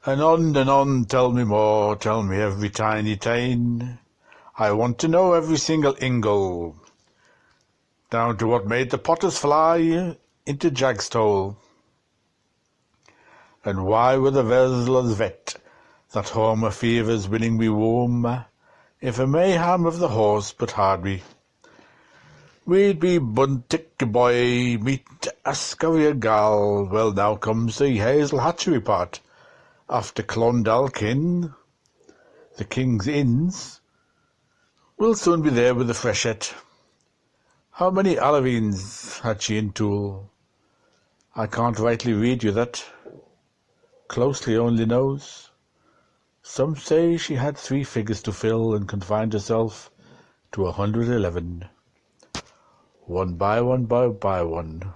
and on, tell me more, tell me every tiny tine. I want to know every single ingle, down to what made the potters fly into Jagstole, and why were the Veslers vet, that Homer fevers winning me warm, if a mayhem of the horse but hard we. We'd be buntic boy, meet a scurrier gal. Well, now comes the Hazel hatchery part, after Clondalkin, the King's Inns. We'll soon be there with the freshet. How many Alevines had she in Toul? I can't rightly read you that. Closely only knows. Some say she had 3 figures to fill and confined herself to 111. One by one,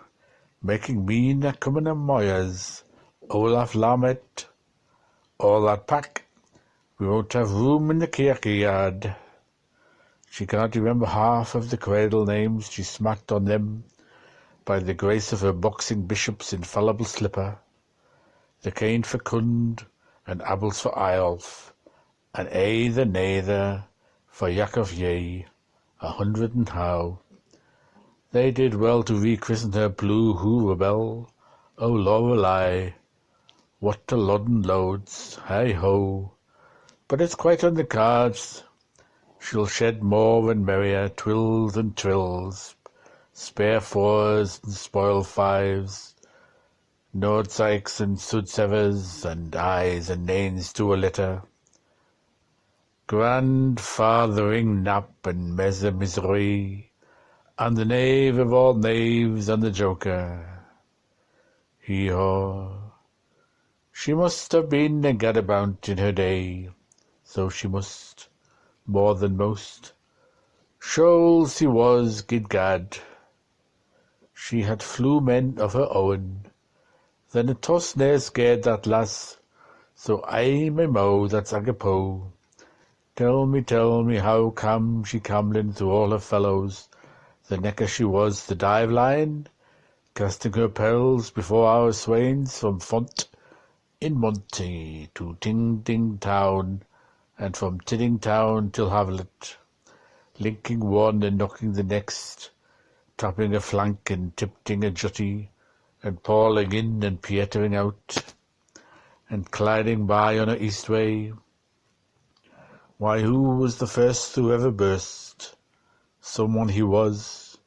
making mean a coming a Moyers, Olaf Lamet, all that pack. We won't have room in the kirkyard. She can't remember half of the cradle names she smacked on them by the grace of her boxing bishop's infallible slipper. The Cain for Cund, and Abels for Eyolf, and Either Nather for Yakov Yea, 100 and how. They did well to rechristen her Blue Who Rebel, O Lorelei. What a lodden loads, hey-ho. But it's quite on the cards. She'll shed more and merrier twills and trills, spare 4s and spoil 5s, Nordsykes and Sudsevers, and I's and nains to a litter. Grandfathering Nap and Mesa Misery, and the knave of all knaves and the joker. Hee-haw. She must have been a gadabout in her day, so she must, more than most. Shoals he was, gid-gad. She had flew men of her own, then a toss ne'er scared that lass, so I my mow that's agapo. Tell me how come she camlin through all her fellows, the necker she was the dive line, casting her pearls before our swains from Font in Monty to Ting Town, and from Tidding Town till Havelet, linking one and knocking the next, tapping a flank and tipting a jutty, and pawling in and pietering out, and gliding by on her east way. Why, who was the first who ever burst? Someone he was.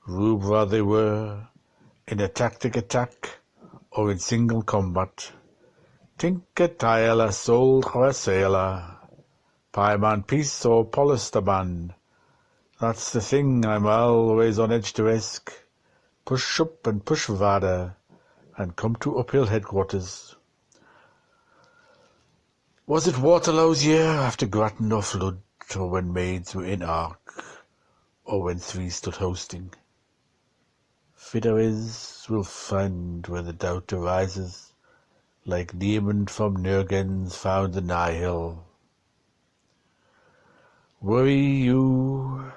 Rubra they were, in a tactic attack, or in single combat. Tinker Tyler sold her sailor, Pieman Peace or Polisterman. That's the thing I'm always on edge to ask. Push up and push Vada, and come to uphill headquarters. Was it Waterloo's year after Grattan or Flood, or when maids were in Ark, or when 3 stood hosting? Fitter is, we'll find where the doubt arises, like Niemand from Nurgens found the Nihil. Worry you,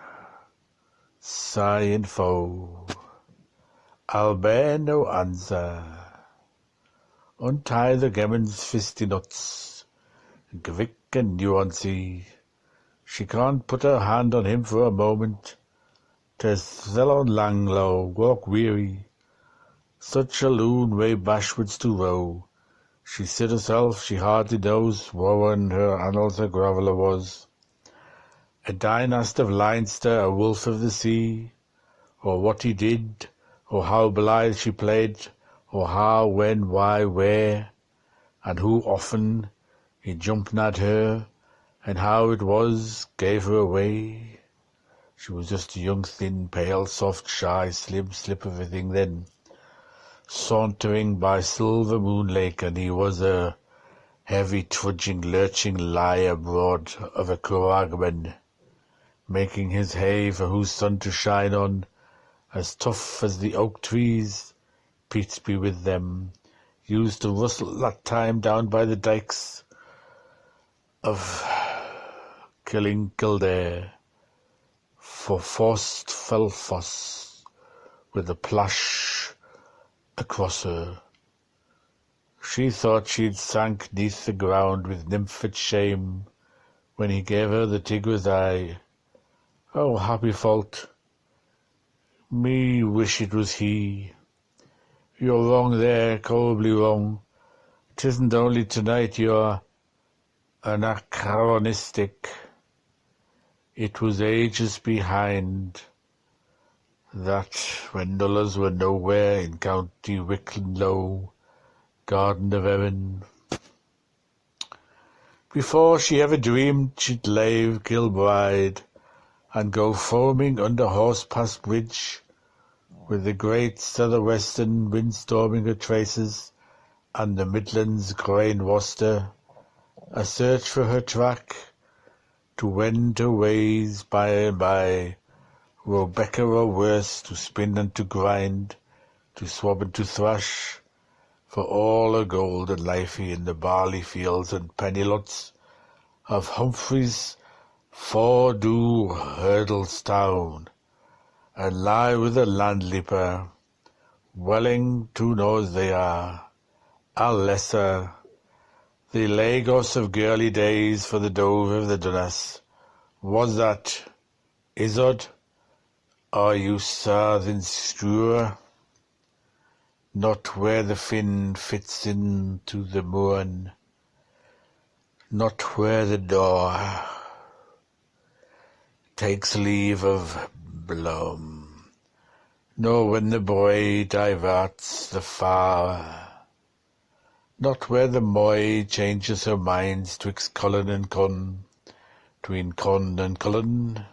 sigh and foe, I'll bear no answer. Untie the gammons fisty nuts, Gvick and Nuancy. She can't put her hand on him for a moment. 'Tis Zellon Langlow, walk weary, such a loon way bashwards to row. She said herself she hardly knows wherein her annals a groveller was. A dynast of Leinster, a wolf of the sea, or what he did, or how blithe she played, or how, when, why, where, and who often he jumped at her, and how it was gave her away. She was just a young, thin, pale, soft, shy, slim slip of a thing then, sauntering by Silver Moon Lake, and he was a heavy, trudging, lurching liar broad of a Curragman, making his hay for whose sun to shine on, as tough as the oak trees, peace be with them, used to rustle that time down by the dikes of Killare, for Forst fell Foss, with a plash across her. She thought she'd sank neath the ground with nymphet shame when he gave her the tigr's eye. Oh, happy fault! Me wish it was he. You're wrong there, horribly wrong. 'Tisn't only tonight you're anachronistic. It was ages behind that, when nullers were nowhere in County Wicklow, Garden of Erin. Before she ever dreamed she'd lave Kilbride and go foaming under Horsepass Bridge, with the great southwestern wind storming her traces, and the Midlands greying Worcester, a search for her track, to wend her ways by and by, Rebecca or worse, to spin and to grind, to swab and to thrash, for all her gold and lifey in the barley fields and pennylots of Humphrey's Fordoux Hurdlestown, and lie with a landleaper, welling to knows they are, a lesser, the Lagos of girly days for the Dover of the Dunas, was that, Izod, are you southern Struer? Not where the Finn fits into the Moon, not where the door takes leave of Blum, nor when the boy diverts the far, not where the Moy changes her minds twixt Cullen and Cun, tween Cun and Cullen,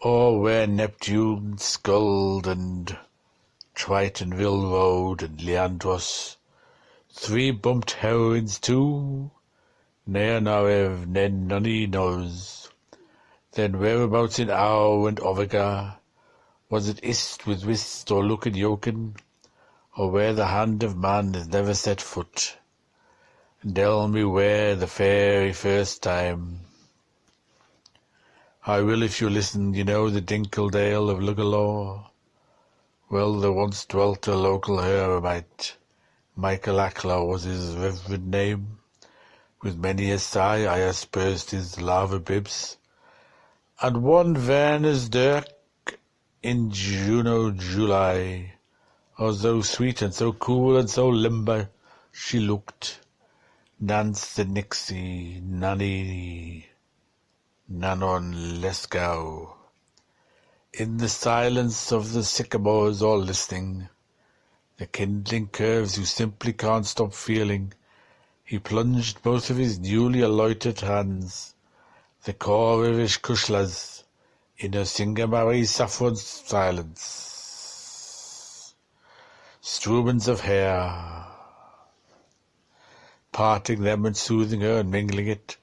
or where Neptune sculled and Tritonville Road and Leandros, three bumped heroines too, ne'er nor ev, nen none knows. Then whereabouts in Arrow and Oviga, was it ist with whist or look and yoken, or where the hand of man has never set foot? And tell me where the fairy first time. I will if you listen. You know the Dinkledale of Luggalaw? Well, there once dwelt a local hermite. Michael Acklaw was his reverend name. With many a sigh I aspersed his lava bibs. And one Werner's Dirk in June or July, oh, so sweet and so cool and so limber she looked. Nance the Nixie, Nanny, Nanon Lescow. In the silence of the sycamores all listening, the kindling curves you simply can't stop feeling, he plunged both of his newly aloyted hands, the core of his kushlas, in her Singamari saffron silence. Strumens of hair, parting them and soothing her and mingling it,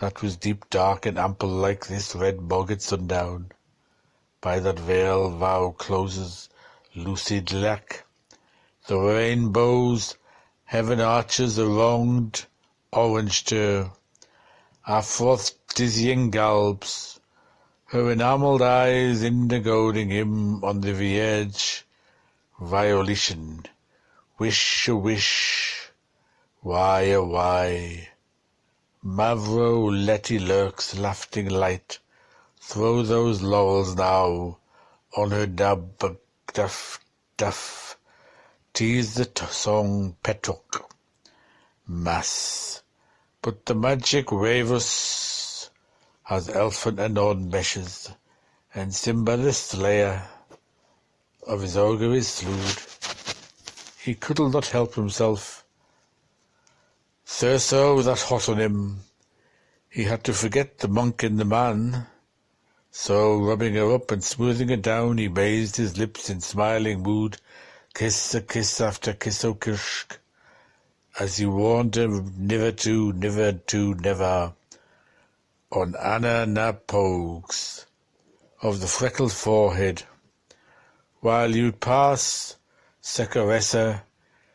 that was deep dark and ample like this red bog at sundown. By that veil vow closes lucid lack, the rainbows heaven arches wronged oranged her, our froth dizzying galbs, her enamelled eyes indigoing him on the verge, violation, wish a wish, why a why. Mavro Letty lurks laughing light, throw those laurels now on her dab duff duff, tease the song petok, mass. But the magic Ravus has elfin anon meshes, and Simba the slayer of his ogre is slewed. He could'll not help himself. Thurso that hot on him, he had to forget the monk in the man. So, rubbing her up and smoothing her down, he raised his lips in smiling mood, kiss a kiss after kiss o' kirsk, as he warned her never to, never, on Anna na Pogues, of the freckled forehead. While you'd pass, Secaressa,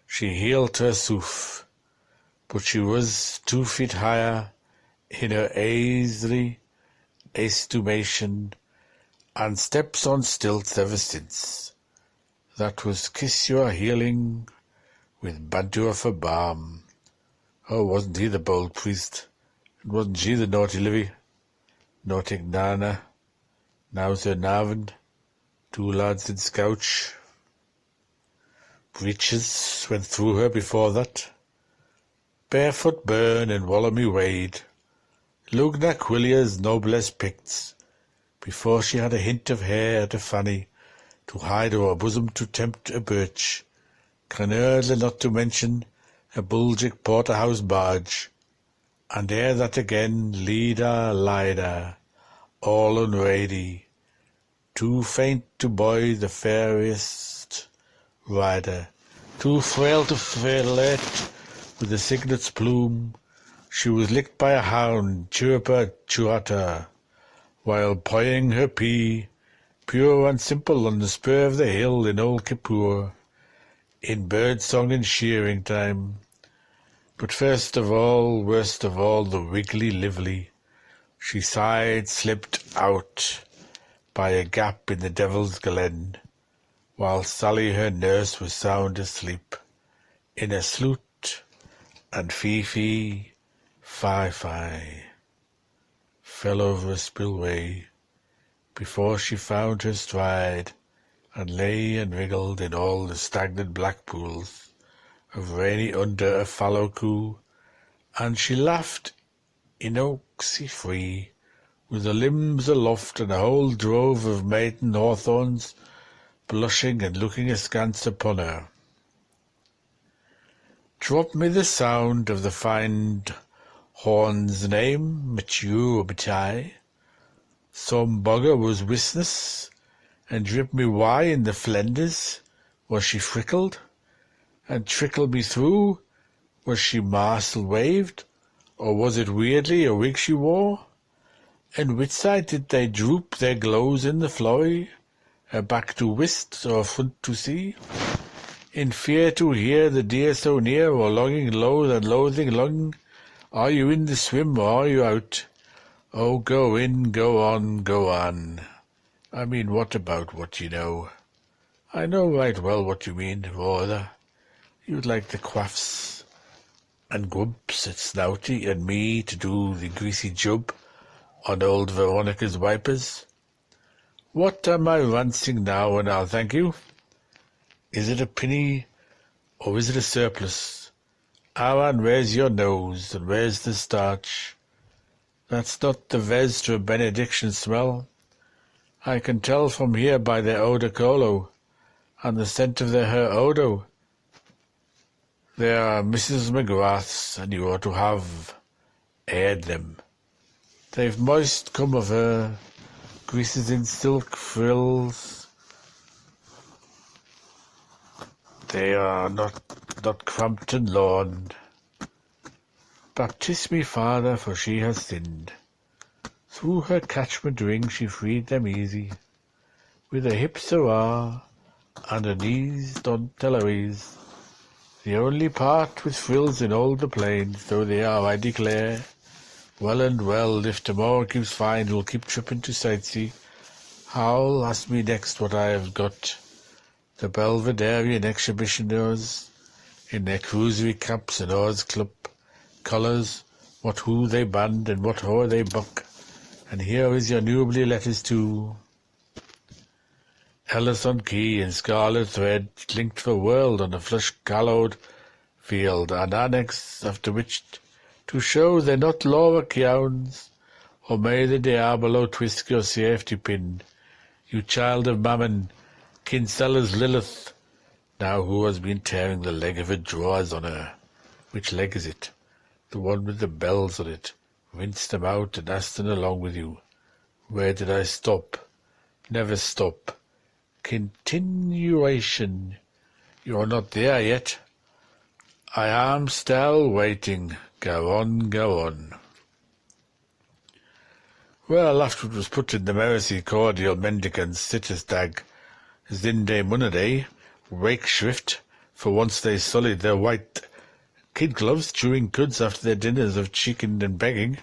she healed her soof, but she was 2 feet higher in her aisly estimation, and steps on stilts ever since. That was kiss your healing with bantua for balm. Oh, wasn't he the bold priest? And wasn't she the naughty Livy? Naughty Nana, now Sir Narvin, two lads in scouch. Breeches went through her before that. Barefoot Burn and Wallamy Wade, Lugna Quillia's noblesse Picts, before she had a hint of hair to Fanny, to hide her bosom to tempt a birch, Cranerdle not to mention a bulgic porterhouse barge, and ere that again Lida, all unready, too faint to buoy the fairest rider, too frail to flirt with the cygnet's plume. She was licked by a hound, chirruper chuata, while pawing her pea, pure and simple on the spur of the hill in old Kippur, in bird song and shearing time. But first of all, worst of all, the wiggly lively, she slipped out by a gap in the Devil's Glen, while Sally her nurse was sound asleep, in a sloot, and Fifi, Fi, fell over a spillway, before she found her stride, and lay and wriggled in all the stagnant black pools of rainy under a fallow coo, and she laughed inoxy free, with the limbs aloft and a whole drove of maiden hawthorns blushing and looking askance upon her. Drop me the sound of the fine horn's name, mature betai. Some bugger was witness, and drip me why in the Flenders was she frickled, and trickled me through, was she marsal waved, or was it weirdly a wig she wore? And which side did they droop their glows in the flurry, her back to whist or front to see? In fear to hear the deer so near, or longing loath and loathing long, are you in the swim or are you out? Oh, go in, go on. I mean, what about what you know? I know right well what you mean, rather. You'd like the quaffs and grumps at Snouty and me to do the greasy job on old Veronica's wipers. What am I rancing now, and I'll thank you? Is it a penny, or is it a surplus? Aaron, where's your nose, and where's the starch? That's not the Vestra benediction smell. I can tell from here by their eau de colo, and the scent of their her odo. They are Mrs. McGrath's, and you ought to have aired them. They've moist come of her, greases in silk frills. They are not Crampton lawn. Baptise me, Father, for she has sinned. Through her catchment ring she freed them easy, with a hips hurrah, and her knees don't tell her ease. The only part with frills in all the plains, though they are, I declare, well and well, if tomorrow keeps fine, we'll keep tripping to sightsee. How'll ask me next what I have got. The Belvederian exhibitioners, in their cruisery caps and oars club colours, what who they band and what hoe they buck. And here is your newly letters too. Ellis on key in scarlet thread, linked for world on a flush-callowed field, and annex after which to show they're not Laura Keowns, or may the diabolo twist your safety pin, you child of Mammon, Kinsella's Lilith, now who has been tearing the leg of her drawers on her? Which leg is it? The one with the bells on it. Rinse them out and Aston along with you. Where did I stop? Never stop. Continuation. You're not there yet. I am still waiting. Go on. Well, after it was put in the mercy cordial mendicants Sittestag, Zinde Munaday, Wake Shrift, for once they sullied their white kid gloves chewing cuds after their dinners of chicken and begging,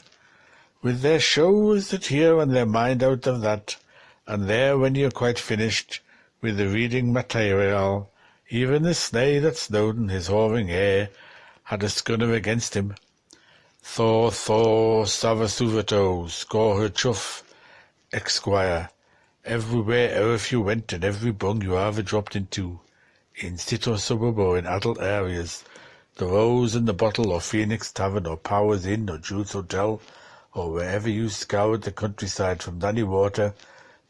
with their shows at here and their mind out of that, and there when you're quite finished with the reading material, Even the snay that Snowdon, his hovering heir, had a scunner against him. Thor, Savasuvato, score her chuff, Esquire. Everywhere if you went, and every bung you ever dropped into, in city or suburb or in adult areas, the Rose and the Bottle or Phoenix Tavern or Powers Inn or Jude's Hotel, or wherever you scoured the countryside from Danny Water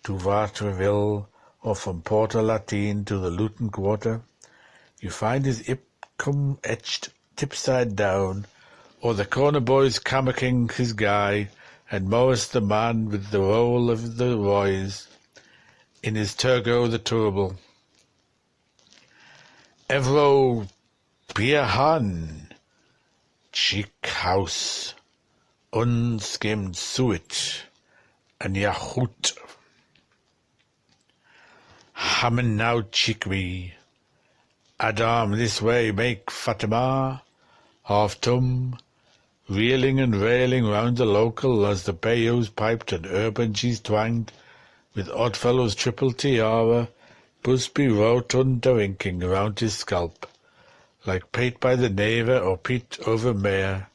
to Vartreville, or from Porta Latine to the Luton Quarter, you find his Ipcombe etched tipside down, or the corner boys cammocking his guy, and Morris the man with the roll of the Roys, in his Turgo the Turble. Evro Piahan, Cheek House, Unskimmed Suet, and Yahut. Hammond now Chickweed, Adam this way make Fatima, half tum, reeling and railing round the local as the bayous piped and urbangies twanged, with Oddfellow's triple tiara, Busby rotund winking round his scalp, like Pate by the Neva or Pete over Mare.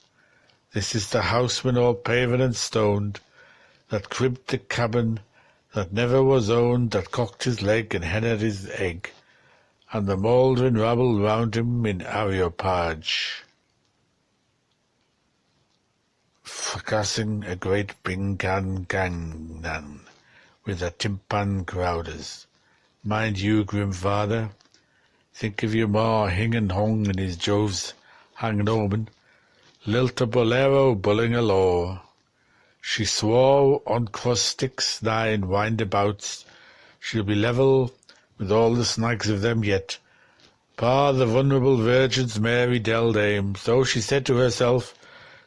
This is the houseman all paven and stoned, that cribbed the cabin, that never was owned, that cocked his leg and henned his egg, and the mouldering rabble round him in Areopage, fracassing a great bingan gangnan with the timpan crowders. Mind you, grim father, think of your ma hing and hung in his joves hanging omen, lilt a bolero bulling a law. She swore on cross sticks nigh and windabouts, she'll be level with all the snags of them yet. Pa, the vulnerable Virgin's Mary Dell Dame, so she said to herself,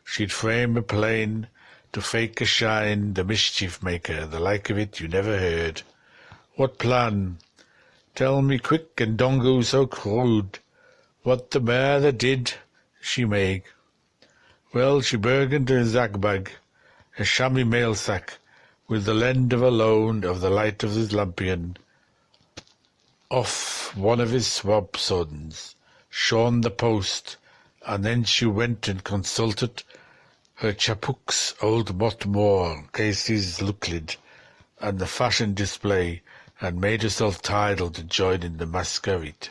she'd frame a plane to fake a shine, the mischief maker, the like of it you never heard. What plan? Tell me quick, and don't go so crude. What the mare that did she make? Well, she burgened a zagbag, a chamois mail sack, with the lend of a loan of the light of his lampion, off one of his swab sons, shone the post, and then she went and consulted her chapook's old Motmore, Casey's looklid, and the fashion display, and made herself tidal to join in the masquerade.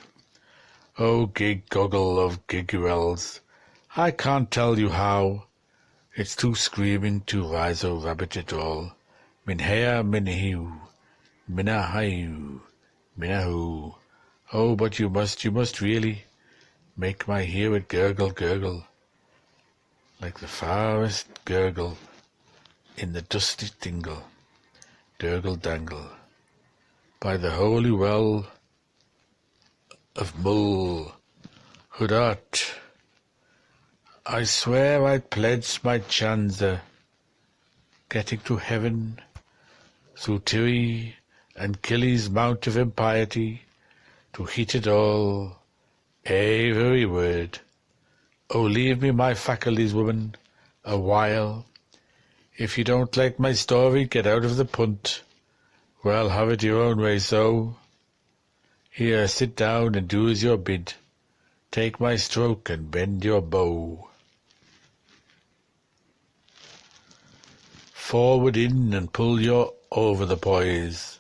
Oh, gig goggle of gigwells, I can't tell you how. It's too screaming to rise or rabbit at all. Minhea minhiu, minahiu, minahu. Oh, but you must really make my hear gurgle, gurgle, like the farthest gurgle in the dusty dingle, durgle dangle, by the holy well of Mull Hudat. I swear I'd pledge my chanza, getting to heaven through Tiri and Killy's mount of impiety, to heat it all, every word. Oh, leave me my faculties, woman, a while. If you don't like my story, get out of the punt. Well, have it your own way, so. Here, sit down and do as you're bid. Take my stroke and bend your bow. Forward in and pull your over the poise.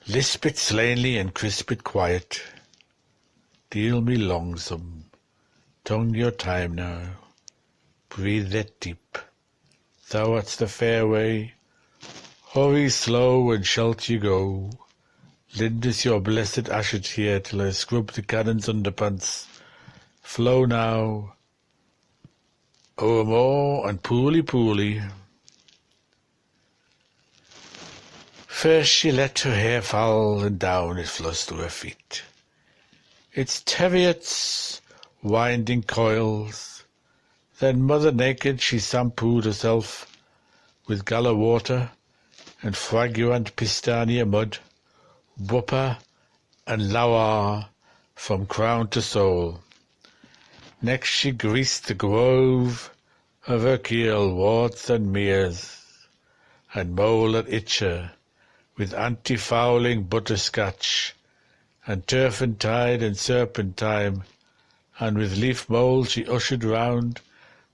Lisp it slanely and crisp it quiet. Deal me longsome. Tongue your time now. Breathe that deep. Thou art the fairway. Hurry slow and shalt you go. Lend us your blessed ashet here till I scrub the cannon's underpants. Flow now. O'er more and poolly. First she let her hair fall, and down it flows to her feet. Its terriots winding coils. Then mother naked she shampooed herself with gala water and fragrant pistania mud, whopper and lawa from crown to sole. Next she greased the grove of her keel, warts and meres, and mole and itcher, with anti-fouling butterscotch, and turpentine and serpentine, and with leaf mould she ushered round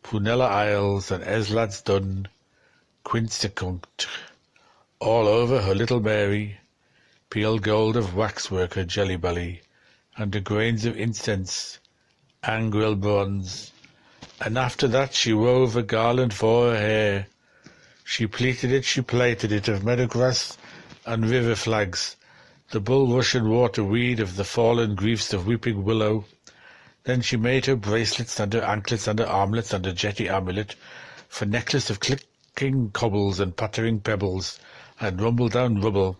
Prunella Isles and Eslad's Dun, Quinsicunt, all over her little Mary, pale gold of waxwork her jelly belly, and the grains of incense, angril bronze, and after that she wove a garland for her hair. She plaited it of meadowgrass and river flags, the bulrush and waterweed of the fallen griefs of weeping willow. Then she made her bracelets and her anklets and her armlets and her jetty amulet, for necklace of clicking cobbles and pattering pebbles, and rumble down rubble.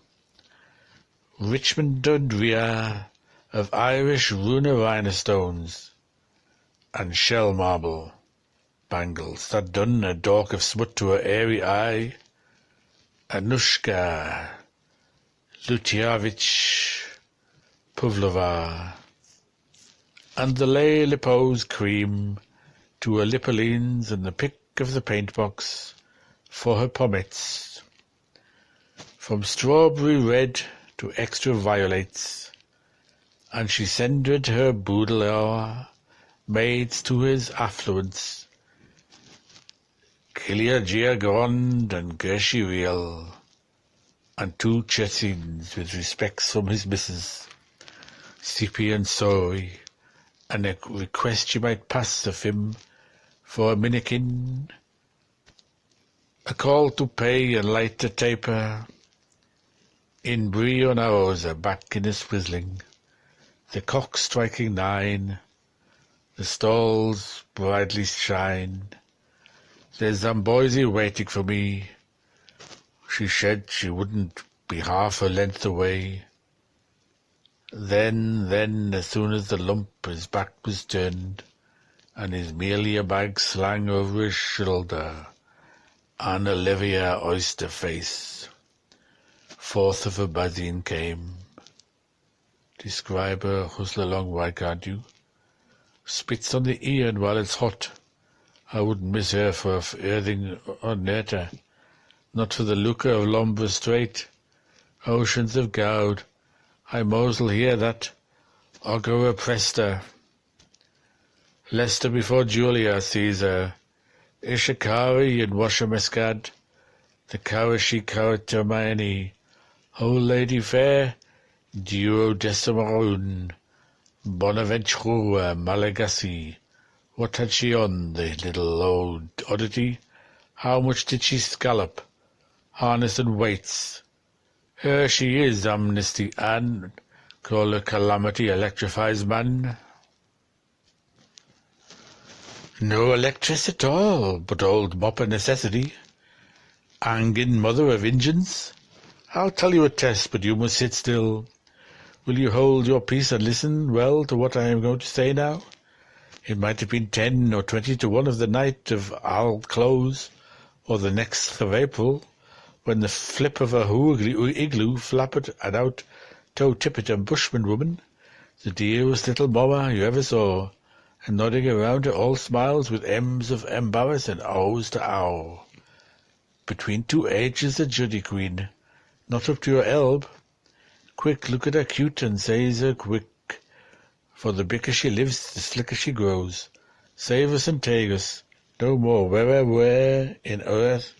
Richmond Dundria of Irish runa stones, and shell marble bangles, that done a dork of smut to her airy eye, Anushka Lutiavich Pavlova, and the lay lipose cream to her lipolines and the pick of the paint-box for her pommets, from strawberry red to extra violets, and she sended her boudoir maids to his affluence, Kilia Giagond and Gershi Real, and 2 chessins with respects from his missus, Sippy and Sorry, and a request she might pass of him for a minikin, a call to pay and light the taper, in brie on hours a back in his whistling, the cock striking 9, the stalls brightly shine. There's Zamboise waiting for me. She said she wouldn't be half her length away. Then, as soon as the lump his back was turned, and his merely a bag slang over his shoulder, and Olivia oyster face, forth of her buzzing came. Describe her, hustle along, why can't you? Spits on the ear while it's hot. I wouldn't miss her for anything on Neta, not for the lucre of Lumber Strait. Oceans of Gowd, I mosel hear that, Ogura Presta. Leicester before Julia sees her, Ishikari and Washameskad, the Karashi Karatamani, O Lady Fair, Duodecimaroon, Bonaventura Malagasy. What had she on, the little old oddity? How much did she scallop? Harness and weights. Here she is, Amnesty Anne. Call her calamity electrifies man. No electress at all, but old Mopper Necessity. Angin mother of Injuns. I'll tell you a test, but you must sit still. Will you hold your peace and listen well to what I am going to say now? It might have been 10 or 20 to 1 of the night of I'll close, or the next of April, when the flip of a igloo flapped and out toe-tippet a bushman woman, the dearest little momma you ever saw, and nodding around her all smiles with M's of embarrass and O's to ow. Between 2 ages a juddy queen, not up to your elb. Quick, look at her cute and says her quick, for the bicker she lives, the slicker she grows. Save us and take us, no more. Where in earth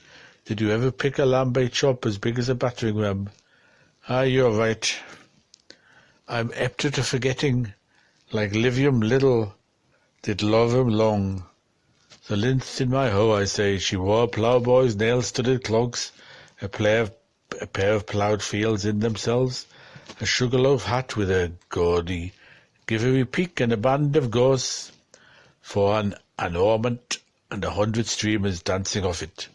did you ever pick a lambay chop as big as a battering ram? Ah, you're right. I'm apter to forgetting, like Livium Little did love him long. The linth in my hoe, I say, she wore ploughboy's nail-studded clogs, a pair of ploughed fields in themselves, a sugar-loaf hat with a gaudy giveaway peak and a band of gorse, for an ornament and 100 streamers dancing off it.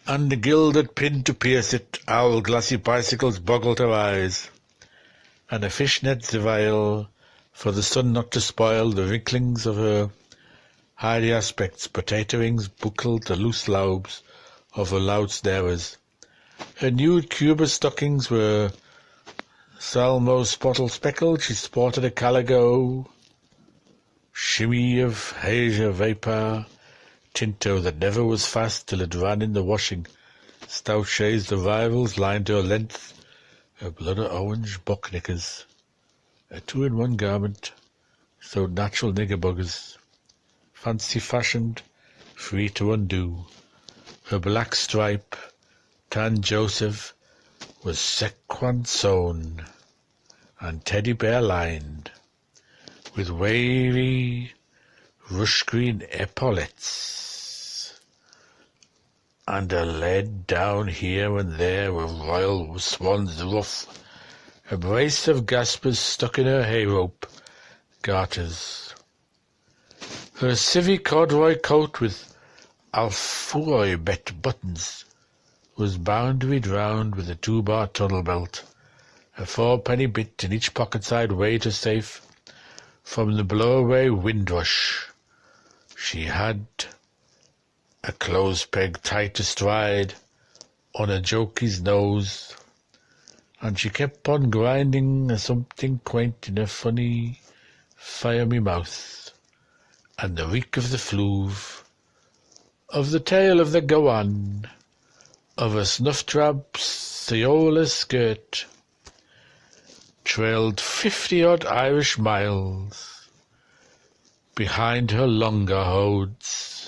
And the gilded pin to pierce it, owl glassy bicycles boggled her eyes, and a fishnet zivile, for the sun not to spoil the wrinklings of her hardy aspects. Potato rings buckled the loose lobes of her loud snarers. Her nude Cuba stockings were salmo spottle speckled. She sported a calico shimmy of hazer vapour tinto that never was fast till it ran in the washing. Stout shades the rivals lined her length. her blood-orange buck knickers, a two-in-one garment, so natural nigger-buggers, fancy-fashioned, free to undo. Her black stripe, tan Joseph, was sequin sewn and teddy bear lined, with wavy rush-green epaulets, and a lead down here and there with royal swan's ruff, a brace of gaspers stuck in her hay-rope garters. Her civvy corduroy coat with alfoy-bet buttons was boundaried round with a 2-bar tunnel belt, a 4-penny bit in each pocket-side waiter safe from the blow-away windrush. She had a clothes peg tight astride on a jokey's nose, and she kept on grinding a something quaint in her funny, fiery mouth, and the reek of the fluve, of the tail of the gowan, of a snuff-trap's Ciola skirt, trailed 50-odd Irish miles behind her longer hodes.